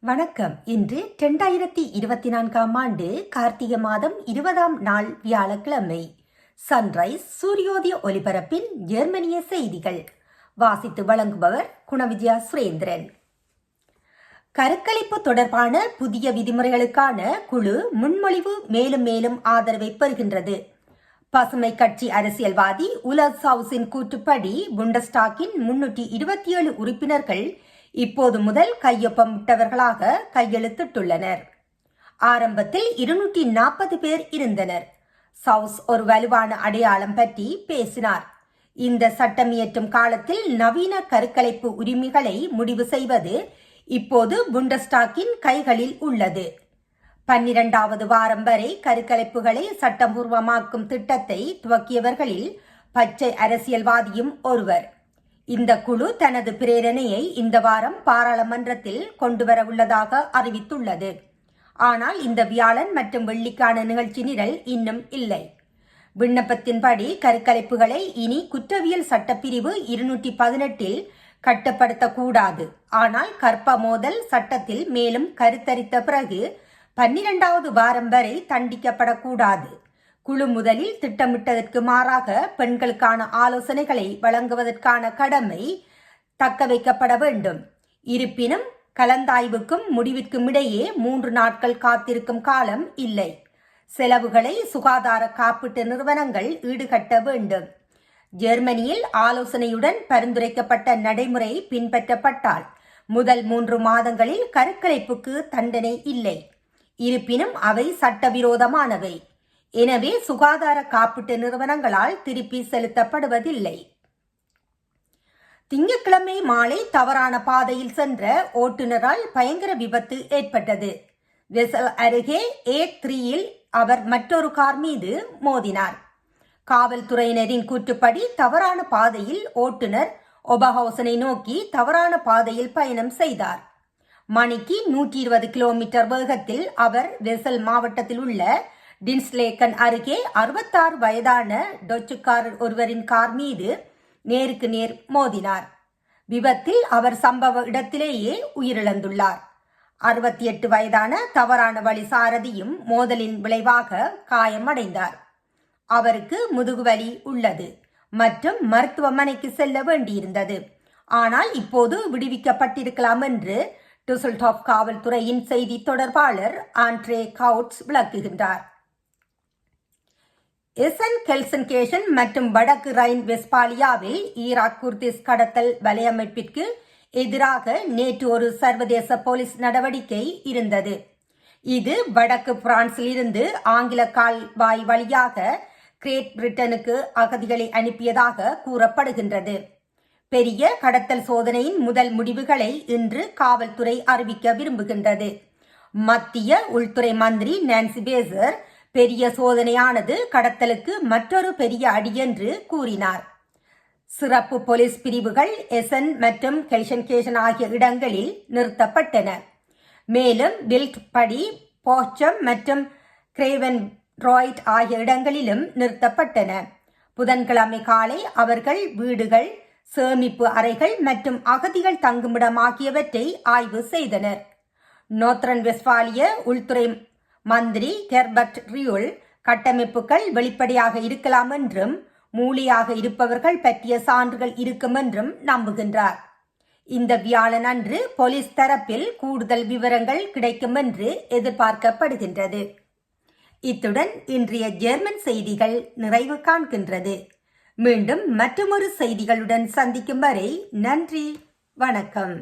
வணக்கம். இன்று 2024ஆம் ஆண்டு கார்த்திகை மாதம் 20ஆம் நாள் வியாழக்கிழமை. சன்ரைஸ் சூரியோதய ஒலிபரப்பின் ஜெர்மனிய செய்திகள் வாசித்து வழங்குபவர் குணவிஜயா சுரேந்திரன். கருக்கலைப்பு தொடர்பான புதிய விதிமுறைகளுக்கான குழு முன்மொழிவு மேலும் மேலும் ஆதரவை பெறுகின்றது. பசுமை கட்சி அரசியல்வாதி உலஸ் ஹவுஸின் கூற்றுப்படி புண்டஸ்டாக்கின் 327 உறுப்பினர்கள் இப்போது முதல் கையொப்பமிட்டவர்களாக கையெழுத்திட்டுள்ளனர். ஆரம்பத்தில் 240 பேர் இருந்தனர். சவுஸ் ஒரு வலுவான அடையாளம் பற்றி பேசினார். இந்த சட்டமியற்றும் காலத்தில் நவீன கருக்கலைப்பு உரிமைகளை முடிவு செய்வது இப்போது புண்டஸ்டாக்கின் கைகளில் உள்ளது. 12வது வாரம் வரை கருக்கலைப்புகளை சட்டபூர்வமாக்கும் திட்டத்தை துவக்கியவர்களில் பச்சை அரசியல்வாதியும் ஒருவர். இந்த குழு தனது பிரேரணையை இந்த வாரம் பாராளுமன்றத்தில் கொண்டுவரவுள்ளதாக அறிவித்துள்ளது. ஆனால் இந்த வியாழன் மற்றும் வெள்ளிக்கான நிகழ்ச்சி நிரல் இன்னும் இல்லை. விண்ணப்பத்தின்படி கருக்கலைப்புகளை இனி குற்றவியல் சட்டப்பிரிவு 218 கட்டுப்படுத்தக்கூடாது. ஆனால் கற்ப மோதல் சட்டத்தில் மேலும் கருத்தரித்த பிறகு 12வது வாரம் வரை தண்டிக்கப்படக்கூடாது. குழு முதலில் திட்டமிட்டதற்கு மாறாக பெண்களுக்கான ஆலோசனைகளை வழங்குவதற்கான கடமை தக்க வைக்கப்பட வேண்டும். இருப்பினும் கலந்தாய்வுக்கும் முடிவிற்கும் இடையே 3 நாட்கள் காத்திருக்கும் காலம் இல்லை. செலவுகளை சுகாதார காப்பீட்டு நிறுவனங்கள் ஈடுகட்ட வேண்டும். ஜெர்மனியில் ஆலோசனையுடன் பரிந்துரைக்கப்பட்ட நடைமுறை பின்பற்றப்பட்டால் முதல் 3 மாதங்களில் கருக்கலைப்புக்கு தண்டனை இல்லை. இருப்பினும் அவை சட்டவிரோதமானவை. எனவே சுகாதார காப்பீட்டு நிறுவனங்களால் திருப்பி செலுத்தப்படுவதில்லை. திங்கட்கிழமை மாலை தவறான பாதையில் சென்ற ஓட்டுநரால் பயங்கர விபத்து ஏற்பட்டது. வெசல் அருகே A3யில் அவர் மற்றொரு கார் மீது மோதினார். காவல்துறையினரின் கூற்றுப்படி தவறான பாதையில் ஓட்டுநர் ஒபஹவுசனை நோக்கி தவறான பாதையில் பயணம் செய்தார். மணிக்கு 120 கிலோமீட்டர் வேகத்தில் அவர் வெசல் மாவட்டத்தில் உள்ள டின்ஸ்லேக்கன் அருகே 66 வயதான டொச்சுக்காரர் ஒருவரின் கார் மீது நேருக்கு நேர் மோதினார். விபத்தில் அவர் சம்பவ இடத்திலேயே உயிரிழந்துள்ளார். 68 வயதான தவறான வழி சாரதியும் மோதலின் விளைவாக காயமடைந்தார். அவருக்கு முதுகுவலி உள்ளது மற்றும் மருத்துவமனைக்கு செல்ல வேண்டியிருந்தது. ஆனால் இப்போது விடுவிக்கப்பட்டிருக்கலாம் என்று டுசல்டாஃப் காவல்துறையின் செய்தி தொடர்பாளர் ஆண்ட்ரே கவுட்ஸ் விளக்குகின்றார். எசன் கெல்சன்கேஷன் மற்றும் வடக்கு ரைன் வெஸ்பாலியாவில் ஈராக் குர்திஸ் கடத்தல் வலையமைப்பிற்கு எதிராக நேற்று ஒரு சர்வதேச போலீஸ் நடவடிக்கை இருந்தது. இது வடக்கு பிரான்சில் இருந்து ஆங்கில கால்வாய் வழியாக கிரேட் பிரிட்டனுக்கு அகதிகளை அனுப்பியதாக கூறப்படுகின்றது. பெரிய கடத்தல் சோதனையின் முதல் முடிவுகளை இன்று காவல்துறை அறிவிக்க விரும்புகின்றது. மத்திய உள்துறை மந்திரி நான்சி பேசர் பெரிய சோதனையானது கடத்தலுக்கு மற்றொரு பெரிய அடி என்று கூறினார். சிறப்பு போலீஸ் பிரிவுகள் எசன் மற்றும் கெல்சன்கேஷன் ஆகிய இடங்களில் நிறுத்தப்பட்டன. மேலும் பில்ட் படி, போச்சம் மற்றும் கிரேவன் ராய்ட் ஆகிய இடங்களிலும் நிறுத்தப்பட்டன. புதன்கிழமை காலை அவர்கள் வீடுகள், சேமிப்பு அறைகள் மற்றும் அகதிகள் தங்குமிடம் ஆகியவற்றை ஆய்வு செய்தனர். நோர்த்ரன் வெஸ்பாலிய உள்துறை மந்திரி ஹெர்பர்ட் ரியுல் கட்டமைப்புகள் வெளிப்படையாக இருக்கலாம் என்றும் மூலியாக இருப்பவர்கள் பற்றிய சான்றுகள் இருக்கும் என்றும் நம்புகின்றார். இந்த வியாழன் அன்று போலீஸ் தரப்பில் கூடுதல் விவரங்கள் கிடைக்கும் என்று எதிர்பார்க்கப்படுகின்றது. இத்துடன் இன்றைய ஜெர்மன் செய்திகள் நிறைவு காண்கின்றது. மீண்டும் மற்றொரு செய்திகளுடன் சந்திக்கும் வரை நன்றி, வணக்கம்.